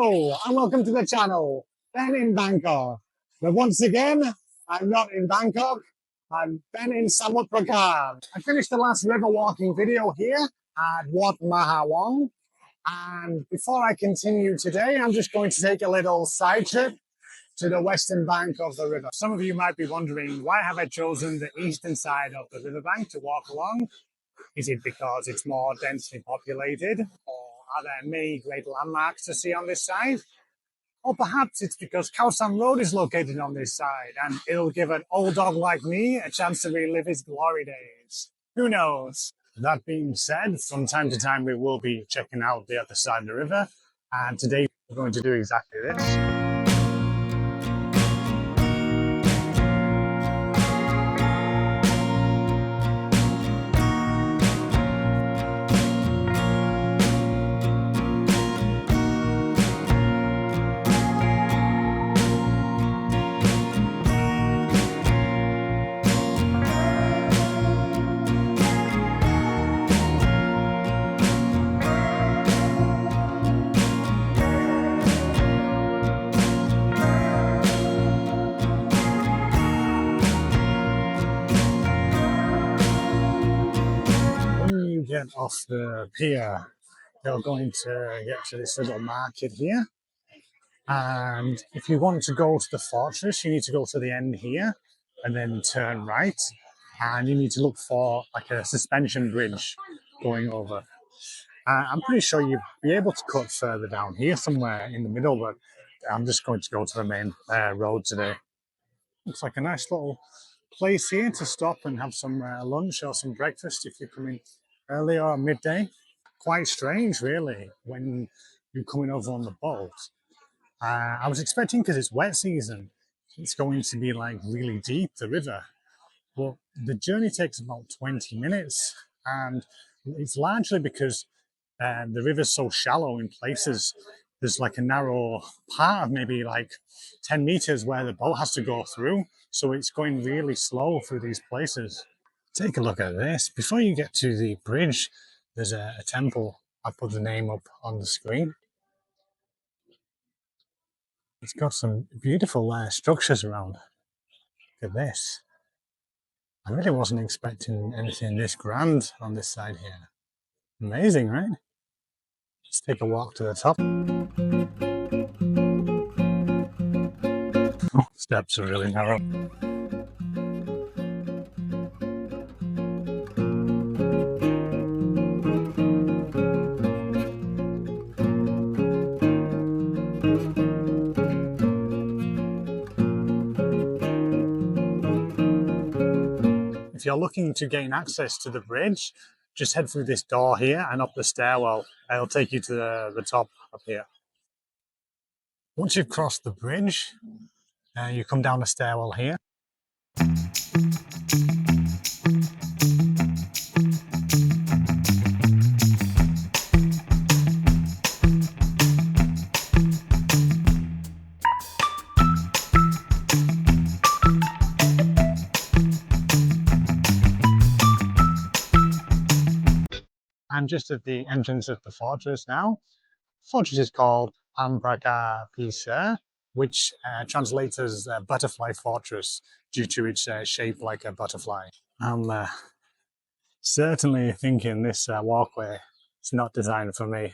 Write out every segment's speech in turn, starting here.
Hello and welcome to the channel, Ben in Bangkok. But once again, I'm not in Bangkok, I'm Ben in Samut Prakan. I finished the last river walking video here at Wat Mahawang. And before I continue today, I'm just going to take a little side trip to the western bank of the river. Some of you might be wondering, why have I chosen the eastern side of the riverbank to walk along? Is it because it's more densely populated, or are there many great landmarks to see on this side? Or perhaps it's because Khao San Road is located on this side and it'll give an old dog like me a chance to relive his glory days. Who knows? That being said, from time to time we will be checking out the other side of the river, and today we're going to do exactly this. Get off the pier, you're going to get to this little market here, and if you want to go to the fortress you need to go to the end here and then turn right, and you need to look for like a suspension bridge going over. I'm pretty sure you'll be able to cut further down here somewhere in the middle, but I'm just going to go to the main road today. Looks like a nice little place here to stop and have some lunch or some breakfast if you're coming early or midday. Quite strange, really, when you're coming over on the boat. I was expecting, because it's wet season, it's going to be like really deep, the river. But the journey takes about 20 minutes, and it's largely because the river's so shallow in places. There's like a narrow part of maybe like 10 meters where the boat has to go through. So it's going really slow through these places. Take a look at this. Before you get to the bridge, there's a temple. I'll put the name up on the screen. It's got some beautiful structures around. Look at this. I really wasn't expecting anything this grand on this side here. Amazing, right? Let's take a walk to the top. Oh, steps are really narrow. If you're looking to gain access to the bridge, just head through this door here and up the stairwell. It'll take you to the top up here. Once you've crossed the bridge, you come down the stairwell here. I'm just at the entrance of the fortress now. The fortress is called Phisuea, which translates as butterfly fortress due to its shape like a butterfly. I'm certainly thinking this walkway is not designed for me.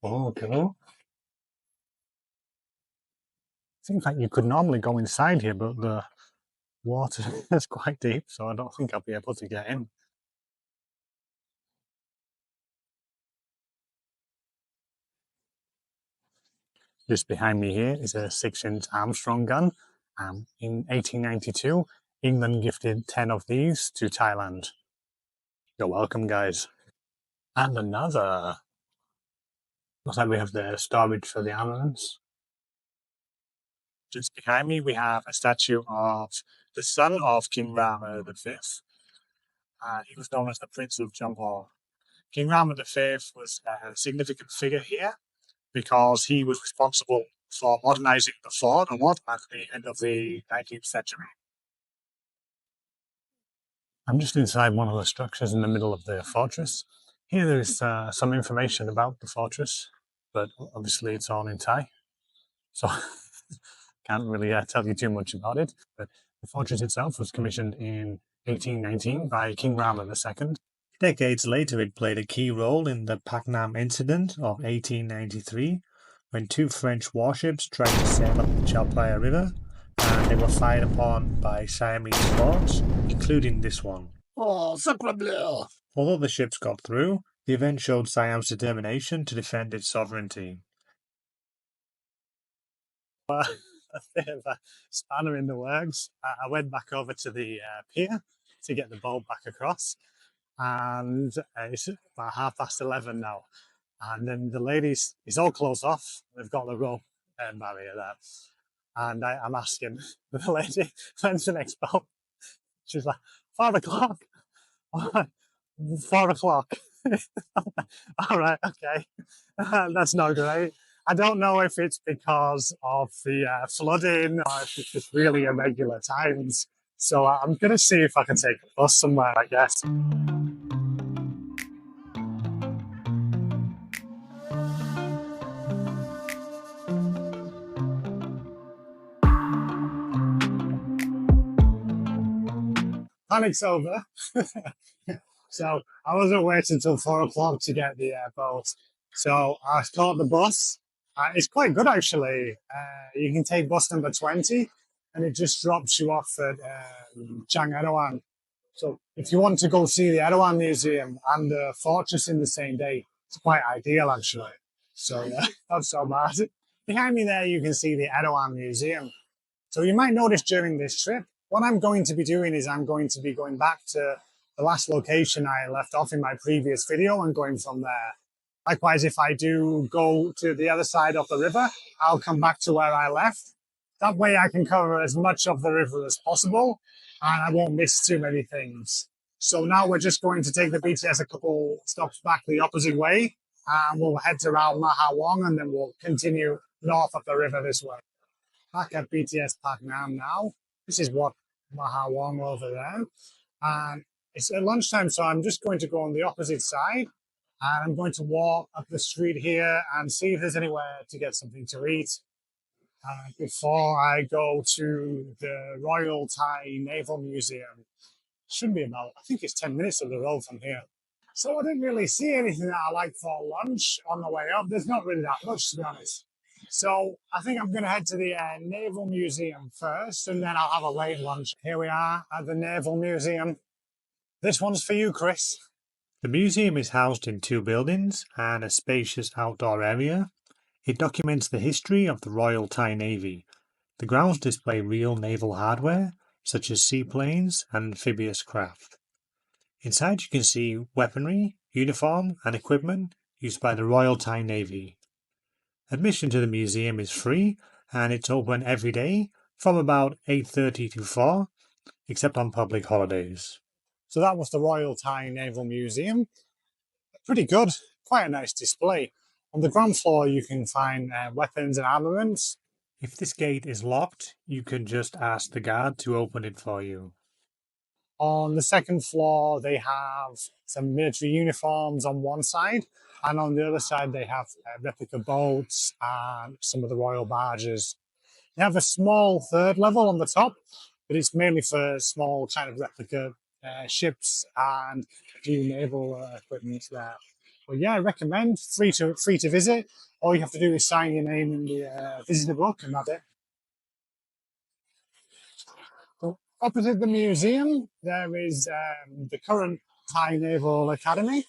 Oh, cool. Seems like you could normally go inside here, but the water is quite deep, so I don't think I'll be able to get in. Just behind me here is a 6-inch Armstrong gun. In 1892, England gifted 10 of these to Thailand. You're welcome, guys. And another. Looks like we have the storage for the armaments. Just behind me, we have a statue of the son of King Rama V. He was known as the Prince of Jampur. King Rama V was a significant figure here because he was responsible for modernizing the fort at the end of the 19th century. I'm just inside one of the structures in the middle of the fortress. Here there's some information about the fortress, but obviously it's all in Thai, so can't really tell you too much about it. But the fortress itself was commissioned in 1819 by King Rama II. Decades later, it played a key role in the Paknam Incident of 1893, when two French warships tried to sail up the Chao Phraya River, and they were fired upon by Siamese forts, including this one. Oh, sacre bleu! Although the ships got through, the event showed Siam's determination to defend its sovereignty. A bit of a spanner in the works. I went back over to the pier to get the boat back across, and it's about 11:30 now. And then the ladies, it's all closed off. They've got the rope barrier there. And I'm asking the lady, when's the next boat? She's like, 5 o'clock. 4 o'clock. All right, okay. That's not great. I don't know if it's because of the flooding or if it's just really irregular times. So I'm going to see if I can take a bus somewhere, I guess. Panic's over. So I wasn't waiting until 4 o'clock to get the boat. So I caught the bus. It's quite good actually. You can take bus number 20 and it just drops you off at Chiang Erdogan. So if you want to go see the Erdogan Museum and the fortress in the same day, it's quite ideal actually. So yeah, not so bad. Behind me there you can see the Erdogan Museum. So you might notice during this trip, what I'm going to be doing is I'm going to be going back to the last location I left off in my previous video and going from there. Likewise, if I do go to the other side of the river, I'll come back to where I left. That way I can cover as much of the river as possible and I won't miss too many things. So now we're just going to take the BTS a couple stops back the opposite way and we'll head to around Mahawang and then we'll continue north of the river this way. Back at BTS Park now. This is what Mahawang over there. And it's at lunchtime, so I'm just going to go on the opposite side. And I'm going to walk up the street here and see if there's anywhere to get something to eat before I go to the Royal Thai Naval Museum. Should be about, I think it's 10 minutes of the road from here. So I didn't really see anything that I like for lunch on the way up. There's not really that much, to be honest. So I think I'm going to head to the Naval Museum first, and then I'll have a late lunch. Here we are at the Naval Museum. This one's for you, Chris. The museum is housed in two buildings and a spacious outdoor area. It documents the history of the Royal Thai Navy. The grounds display real naval hardware, such as seaplanes and amphibious craft. Inside you can see weaponry, uniform and equipment used by the Royal Thai Navy. Admission to the museum is free and it's open every day from about 8:30 to 4, except on public holidays. So that was the Royal Thai Naval Museum. Pretty good, quite a nice display. On the ground floor you can find weapons and armaments. If this gate is locked, you can just ask the guard to open it for you. On the second floor, they have some military uniforms on one side, and on the other side, they have replica boats and some of the royal barges. They have a small third level on the top, but it's mainly for small kind of replica ships and a few naval equipment there. But yeah, I recommend free to visit. All you have to do is sign your name in the visitor book, and that's it. Opposite the museum, there is the current Thai Naval Academy,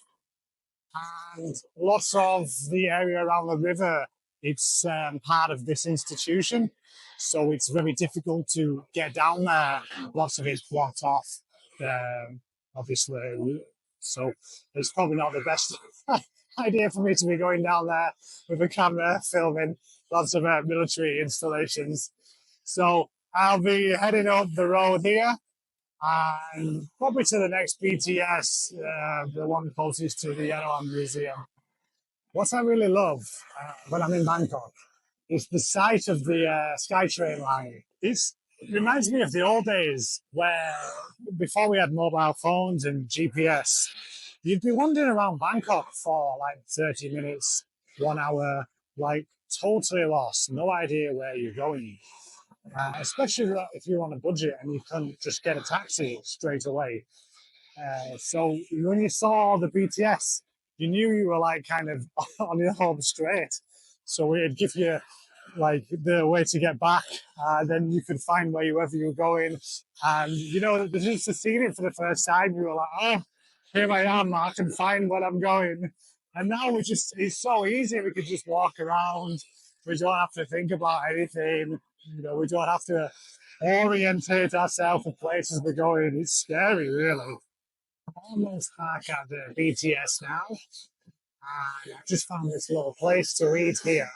and lots of the area around the river, it's part of this institution, so it's very difficult to get down there. Lots of it's blocked off, obviously, so it's probably not the best idea for me to be going down there with a camera filming lots of military installations. So I'll be heading up the road here and probably to the next BTS, the one closest to the Erdogan Museum. What I really love when I'm in Bangkok is the sight of the SkyTrain line. It reminds me of the old days where, before we had mobile phones and GPS, You'd be wandering around Bangkok for like 30 minutes, 1 hour, like totally lost, no idea where you're going. Especially if you're on a budget and you can't just get a taxi straight away. So when you saw the BTS, you knew you were like kind of on your home straight. So it'd give you like the way to get back, then you could find wherever you were going. And you know, just to see it for the first time, you were like, oh, here I am, I can find where I'm going. And now it's so easy. We could just walk around. We don't have to think about anything. You know, we don't have to orientate ourselves for places we're going. It's scary, really. Almost back at the BTS now. I just found this little place to eat here.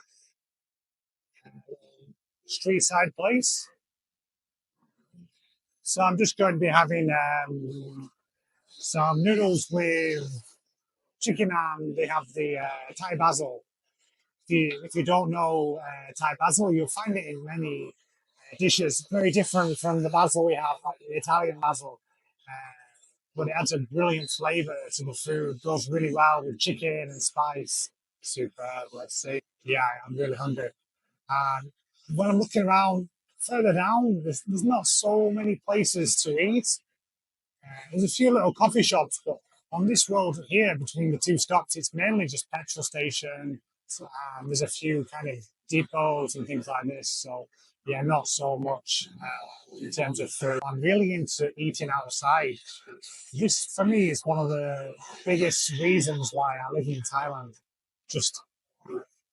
Street side place. So I'm just going to be having some noodles with chicken, and they have the Thai basil. If you don't know Thai basil, you'll find it in many dishes. Very different from the basil we have, like the Italian basil. But it adds a brilliant flavour to the food. Goes really well with chicken and spice. Superb, let's see. Yeah, I'm really hungry. And when I'm looking around further down, there's not so many places to eat. There's a few little coffee shops, but on this road here between the two stops, it's mainly just petrol station. There's a few kind of depots and things like this. So yeah, not so much in terms of food. I'm really into eating outside. This for me is one of the biggest reasons why I live in Thailand. Just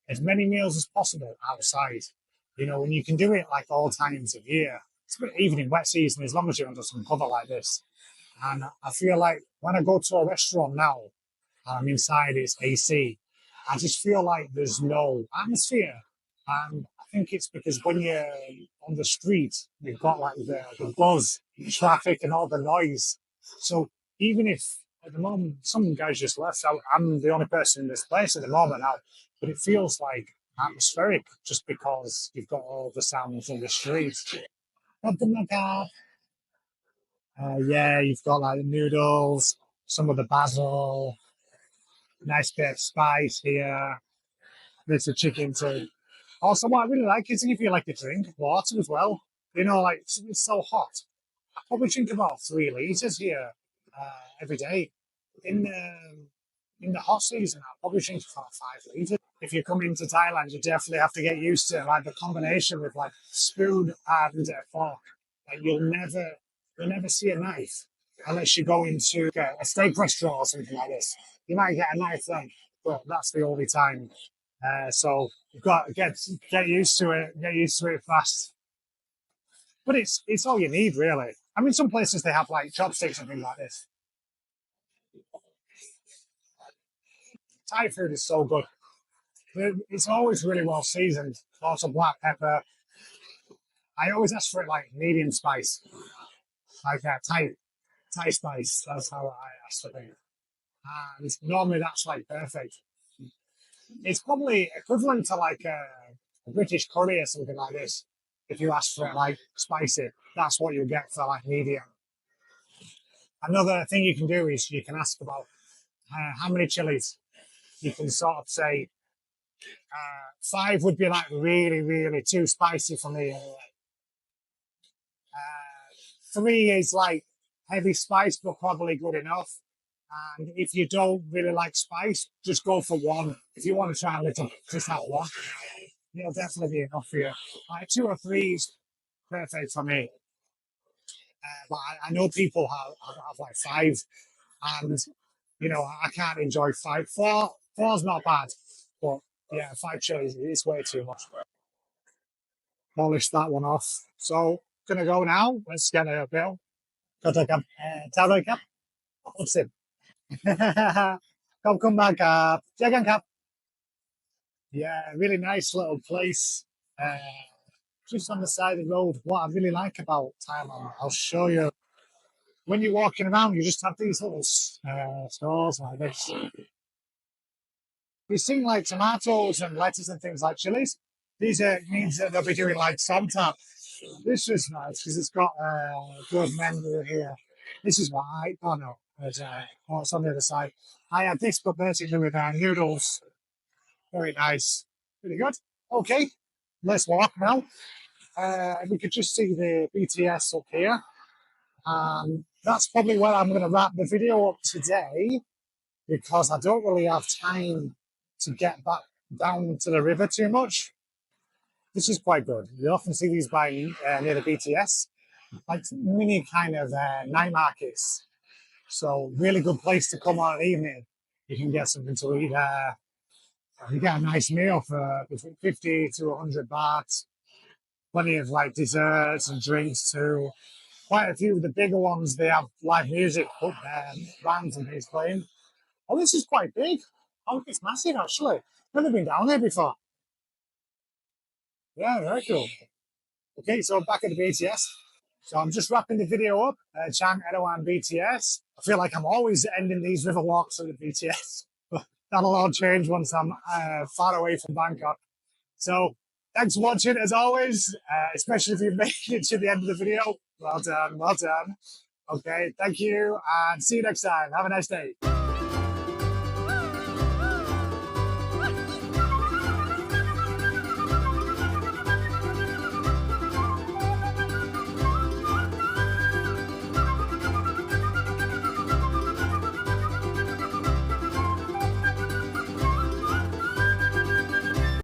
as many meals as possible outside. You know, when you can do it like all times of year, even in wet season, as long as you're under some cover like this. And I feel like when I go to a restaurant now, and I'm inside its AC, I just feel like there's no atmosphere. And I think it's because when you're on the street, you've got like the buzz, the traffic, and all the noise. So even if at the moment some guys just left, I'm the only person in this place at the moment now, but it feels like atmospheric just because you've got all the sounds in the streets. Yeah, you've got like the noodles, some of the basil, nice bit of spice here, bits of chicken too. Also, what I really like is if you like a drink, water as well. You know, like it's so hot. I probably drink about 3 liters here every day. In the in the hot season, I probably drink about 5 liters. If you come into Thailand, you definitely have to get used to like the combination with like spoon and a fork. Like you'll never see a knife unless you go into a steak restaurant or something like this. You might get a knife then, but that's the only time. So you've got to get used to it, get used to it fast. But it's all you need really. I mean, some places they have like chopsticks and things like this. Thai food is so good. It's always really well seasoned. Lots of black pepper. I always ask for it like medium spice, like Thai spice. That's how I ask for it. And normally that's like perfect. It's probably equivalent to like a British curry or something like this. If you ask for it like spicy, that's what you'll get for like medium. Another thing you can do is you can ask about how many chilies. You can sort of say 5 would be like really, really too spicy for me. 3 is like heavy spice, but probably good enough. And if you don't really like spice, just go for 1. If you want to try a little, just have 1. It'll definitely be enough for you. Like 2 or 3 is perfect for me. But I know people have like 5, and you know I can't enjoy 5. 4's not bad, but yeah, 5 chilies is way too much. Polish that one off. So gonna go now. Let's get a bill. Got a cup. Tao cup. What's it? ขอบคุณมากครับเจอกันครับ Yeah, really nice little place. Just on the side of the road. What I really like about Thailand, I'll show you. When you're walking around, you just have these little stores like this. You see like tomatoes and lettuce and things like chilies. These means that they'll be doing like somtap. This is nice because it's got a good menu here. This is what I don't know. What's on the other side? I had this, but basically with noodles. Very nice. Pretty good. Okay, let's walk now. We could just see the BTS up here. That's probably where I'm going to wrap the video up today because I don't really have time to get back down to the river too much. This is quite good. You often see these by near the BTS, like mini kind of night markets. So really good place to come on an evening. You can get something to eat there. You get a nice meal for between 50 to 100 baht. Plenty of like desserts and drinks too. Quite a few of the bigger ones, they have live music up there, bands and things playing. Oh, this is quite big. Oh, it's massive actually. Never been down there before. Yeah, very cool. Okay, so back at the BTS. So I'm just wrapping the video up. Chiang Erdogan BTS. I feel like I'm always ending these river walks at the BTS. But that'll all change once I'm far away from Bangkok. So thanks for watching as always, especially if you've made it to the end of the video. Well done, well done. Okay, thank you and see you next time. Have a nice day.